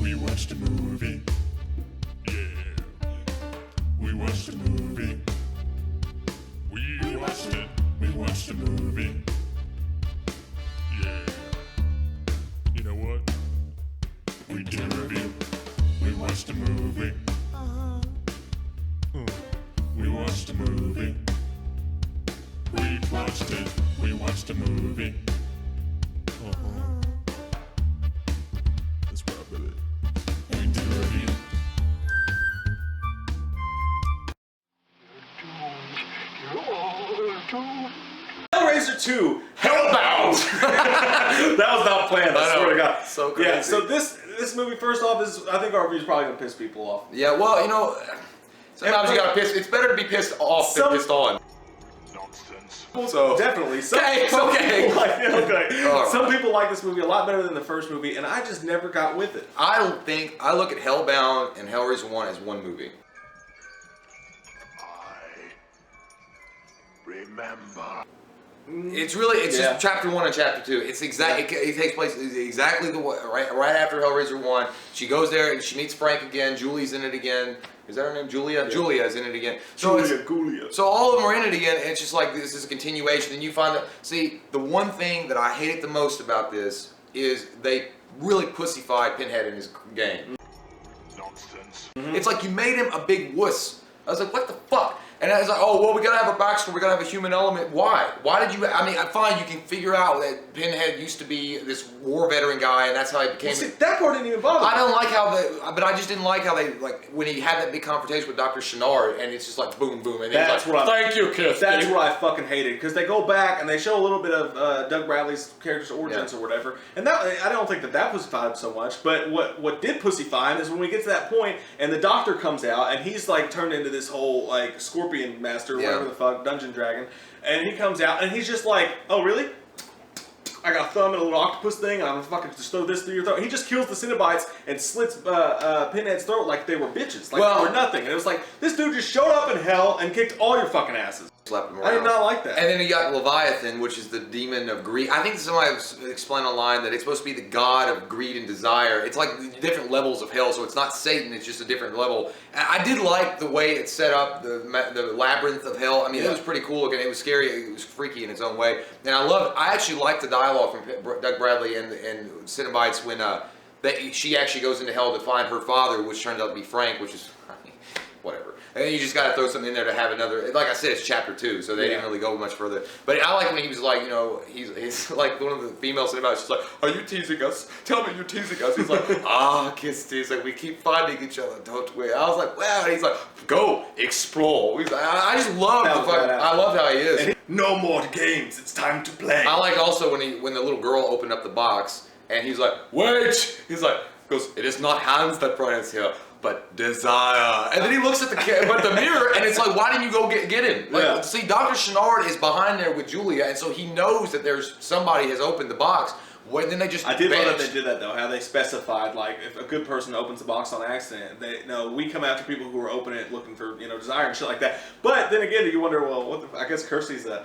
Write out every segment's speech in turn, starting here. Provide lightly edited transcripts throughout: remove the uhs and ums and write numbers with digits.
We watched a movie. Yeah. We watched a movie. We watched it. We watched a movie. Yeah. You know what? We did a review. We watched a movie. We watched a movie. We watched it. We watched a movie. That's what I believe. We did a review. Hellraiser 2, Hellbound! That was not planned, I swear to God. So crazy. Yeah, so this movie, first off, is, I think our review is probably going to piss people off. Yeah, well, you know, sometimes you gotta piss. It's better to be pissed off than pissed on. Nonsense. So definitely. Okay. Some people like this movie a lot better than the first movie, and I just never got with it. I look at Hellbound and Hellraiser 1 as one movie. I remember. It's just chapter 1 and chapter 2. It's exact. It takes place exactly the way, right after Hellraiser 1. She goes there and she meets Frank again. Julie's in it again. Is that her name? Julia? Yeah. Julia's in it again. Julia. So all of them are in it again, and it's just like this is a continuation. And you find that, see, the one thing that I hated the most about this is they really pussified Pinhead in his game. Nonsense. It's like you made him a big wuss. I was like, what the fuck? And I was like, oh, well, we gotta have a backstory, we gotta have a human element. Why? Why did you, I mean, fine, you can figure out that Pinhead used to be this war veteran guy, and that's how he became. See, that part didn't even bother me. I don't like how but I just didn't like how they, like, when he had that big confrontation with Dr. Chenard, and it's just like, boom, boom, and that's he's like, thank you, kid. That's what I fucking hated, because they go back and they show a little bit of Doug Bradley's character's origins or whatever, and that, I don't think that pussified so much, but what did pussify him is when we get to that point, and the doctor comes out, and he's like turned into this whole, like, scorpion master, whatever the fuck, dungeon dragon, and he comes out, and he's just like, oh, really? I got a thumb and a little octopus thing, and I'm gonna fucking just throw this through your throat. He just kills the Cenobites and slits Pinhead's throat like they were bitches, like they were nothing. And it was like, this dude just showed up in hell and kicked all your fucking asses. Slapped him around. I did not like that. And then you got Leviathan, which is the demon of greed. I think somebody explained online that it's supposed to be the god of greed and desire. It's like different levels of hell, so it's not Satan, it's just a different level. And I did like the way it set up the labyrinth of hell. I mean, it was pretty cool looking. It was scary. It was freaky in its own way. And I actually liked the dialogue from Doug Bradley and Cenobites when she actually goes into hell to find her father, which turns out to be Frank, which is, I mean, whatever. And then you just got to throw something in there to have another. Like I said, it's chapter 2, so they didn't really go much further. But I like when he was like, you know, he's like one of the female Cenobites. She's like, "Are you teasing us? Tell me you're teasing us." He's like, kiss tease. Like, we keep finding each other, don't we? I was like, wow. And he's like, go explore. He's like, I just love I love how he is. No more games. It's time to play. I like also when the little girl opened up the box and he's like, wait. He's like, goes, it is not hands that brought us here, but desire. And then he looks at the mirror, and it's like, why didn't you go get him? Like, see, Dr. Chenard is behind there with Julia, and so he knows that there's somebody has opened the box. Well, then they just I did love that they did that though. How they specified, like, if a good person opens the box on accident, we come after people who are opening it looking for, you know, desire and shit like that. But then again, you wonder, well, I guess Kirsty's a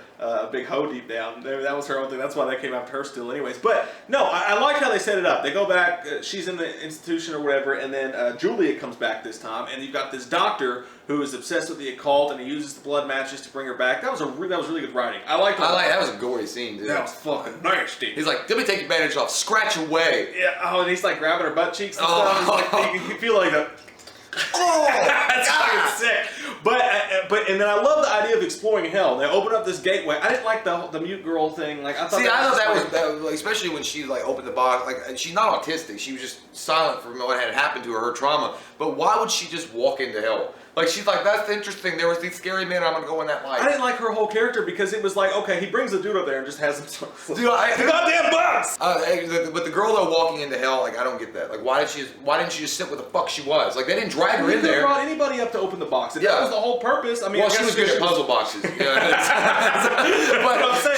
big hoe deep down. That was her own thing. That's why they came after her still, anyways. But no, I like how they set it up. They go back. She's in the institution or whatever, and then Julia comes back this time, and you've got this doctor who is obsessed with the occult, and he uses the blood matches to bring her back. That was really good writing. I liked that was a gory scene, dude. That was fucking nasty. He's like, let me take your bandage off, scratch away. Yeah, and he's like grabbing her butt cheeks and stuff. He's like, you can feel like a... Oh, that's fucking sick. But and then I love the idea of exploring hell. They open up this gateway. I didn't like the mute girl thing. Like, I thought that was like, especially when she like opened the box. Like, she's not autistic. She was just silent from what had happened to her trauma. But why would she just walk into hell? Like, she's like, that's interesting. There was these scary men. I'm gonna go in that light. I didn't like her whole character because it was like, okay, he brings the dude up there and just has him. Dude, the goddamn box. But the girl though walking into hell, like, I don't get that. Like, why didn't she just sit where the fuck she was? Like, they didn't drag her in there. They brought anybody up to open the box. If that was the whole purpose. I mean, well, she was good at puzzle boxes. You know? But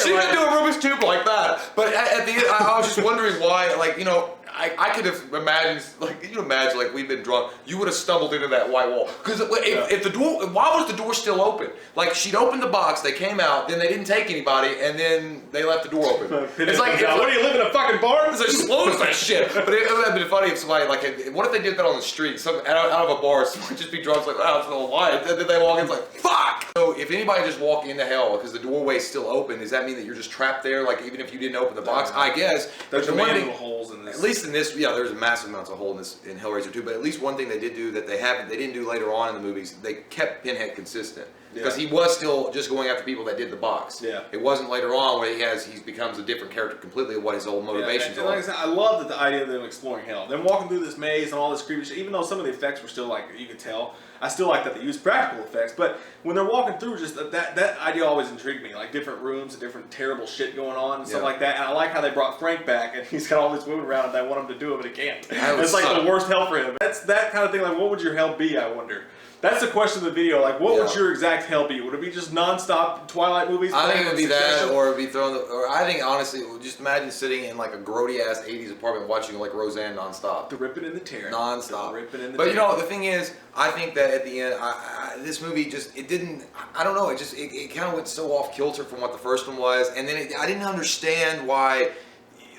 she could do a Rubik's Cube like that. But at the end, I was just wondering why, like, you know, I could have imagined, like, can you imagine, like, we've been drunk, you would have stumbled into that white wall. Because if the door, why was the door still open? Like, she'd opened the box, they came out, then they didn't take anybody, and then they left the door open. It's like, what do you live in a fucking barn? It's like, just close that shit. But it would have been funny if somebody, like, what if they did that on the street? Out of a bar, someone just be drunk, like, wow, it's no light. And then they walk in, it's like, fuck! So if anybody just walked into hell because the doorway's still open, does that mean that you're just trapped there? Like, even if you didn't open the box? I guess. There's manual holes in this. At least in this, yeah, there's massive amounts of hole in Hellraiser 2, but at least one thing they did do that they didn't do later on in the movies, they kept Pinhead consistent. Because he was still just going after people that did the box. Yeah. It wasn't later on where he becomes a different character completely of what his old motivations are. Like I said, I love that the idea of them exploring hell. Them walking through this maze and all this creepy shit, even though some of the effects were still like, you could tell, I still like that they used practical effects, but when they're walking through, just that idea always intrigued me. Like different rooms and different terrible shit going on and stuff like that. And I like how they brought Frank back and he's got all these women around him that want him to do it, but he can't. It's like the worst hell for him. That's that kind of thing. Like, what would your hell be, I wonder? That's the question of the video. Like, what would your exact hell be? Would it be just non-stop Twilight movies? I think it would be that, or it would be or I think, honestly, just imagine sitting in like a grody-ass 80s apartment watching like Roseanne non-stop. The ripping and the tearing. Non-stop. The ripping and the but tearing. You know, the thing is, I think that at the end, this movie just, it didn't, I don't know, it kind of went so off kilter from what the first one was, and then I didn't understand why,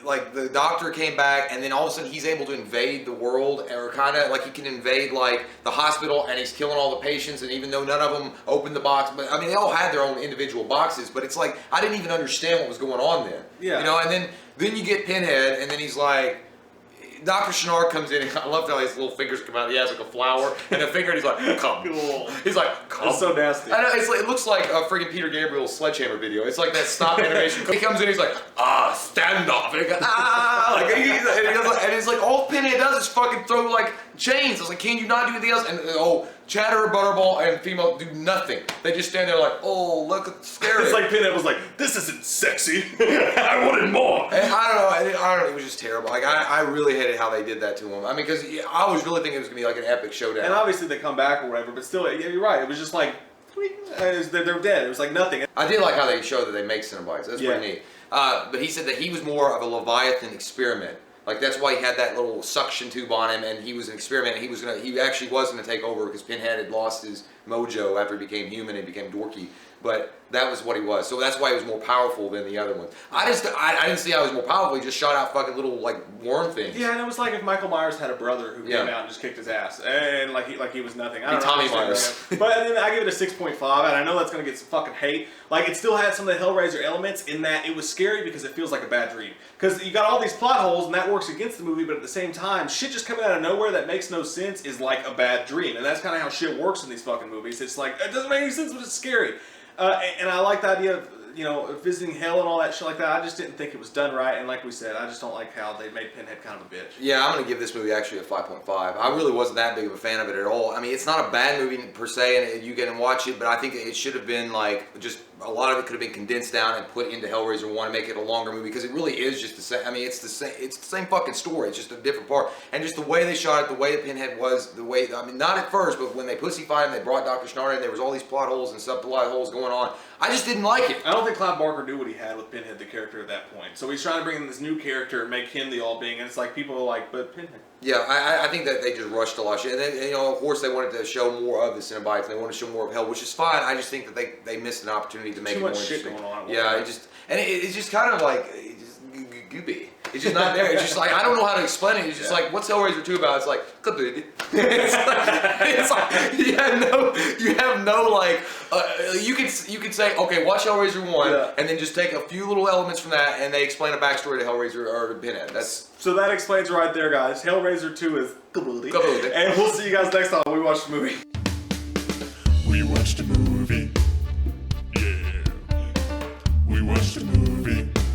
like, the doctor came back and then all of a sudden he's able to invade the world, or kind of like he can invade like the hospital and he's killing all the patients, and even though none of them opened the box, but I mean they all had their own individual boxes, but it's like I didn't even understand what was going on then. Yeah. You know, and then you get Pinhead and then he's like, Dr. Shinar comes in, and I love how his little fingers come out. He has like a flower and a finger, and he's like, come. Cool. He's like, come. It's so nasty. I know, it looks like a friggin' Peter Gabriel's Sledgehammer video. It's like that stop animation. He comes in, he's like, stand off. And he goes, like, and it's like, all Pinhead does is fucking throw like chains. I was like, can you not do anything else? And Chatter, Butterball, and Female do nothing. They just stand there like, oh, look, it's scary. It's like Pinhead was like, this isn't sexy. I wanted more. And I don't know. It was just terrible. Like, I really hated how they did that to him. I mean, because I was really thinking it was going to be like an epic showdown. And obviously they come back or whatever, but still, yeah, you're right. It was just like, they're dead. It was like nothing. I did like how they showed that they make Cenobites. That's pretty neat. But he said that he was more of a Leviathan experiment. Like, that's why he had that little suction tube on him, and he was an experiment, and he actually was going to take over because Pinhead had lost his mojo after he became human and became dorky. But that was what he was. So that's why he was more powerful than the other ones. I didn't see how he was more powerful. He just shot out fucking little, like, worm things. Yeah, and it was like if Michael Myers had a brother who came out and just kicked his ass. And like he was nothing. I don't know. Tommy Myers. But then I give it a 6.5, and I know that's going to get some fucking hate. Like, it still had some of the Hellraiser elements in that it was scary because it feels like a bad dream. Because you got all these plot holes, and that works against the movie, but at the same time, shit just coming out of nowhere that makes no sense is like a bad dream. And that's kind of how shit works in these fucking movies. It's like, it doesn't make any sense, but it's scary. And I like the idea of, you know, visiting hell and all that shit like that. I just didn't think it was done right, and like we said, I just don't like how they made Pinhead kind of a bitch. Yeah, I'm going to give this movie actually a 5.5. I really wasn't that big of a fan of it at all. I mean, it's not a bad movie per se, and you get and watch it, but I think it should have been like, just a lot of it could have been condensed down and put into Hellraiser 1 and make it a longer movie, because it really is just the same. I mean, it's the same fucking story. It's just a different part. And just the way they shot it, the way that Pinhead was, the way, I mean, not at first, but when they pussyfied him, they brought Dr. Schnarr in, there was all these plot holes and subplot holes going on. I just didn't like it. I don't think Clive Barker knew what he had with Pinhead, the character, at that point. So he's trying to bring in this new character and make him the all-being, and it's like, people are like, but Pinhead. Yeah, I think that they just rushed a lot of shit. And then, you know, of course, they wanted to show more of the Cenobites, and they wanted to show more of hell, which is fine. I just think that they missed an opportunity to make it more interesting. Too much shit going on. Yeah, it's just kind of like, goopy. It's just not there. It's just like, I don't know how to explain it. It's just like, what's Hellraiser 2 about? It's like, it's like you have no like, you could say, okay, watch Hellraiser 1, and then just take a few little elements from that, and they explain a backstory to Hellraiser or to Pinhead. So that explains right there, guys. Hellraiser 2 is kaboody. And we'll see you guys next time we watch the movie. We watched a movie. Yeah. We watched a movie.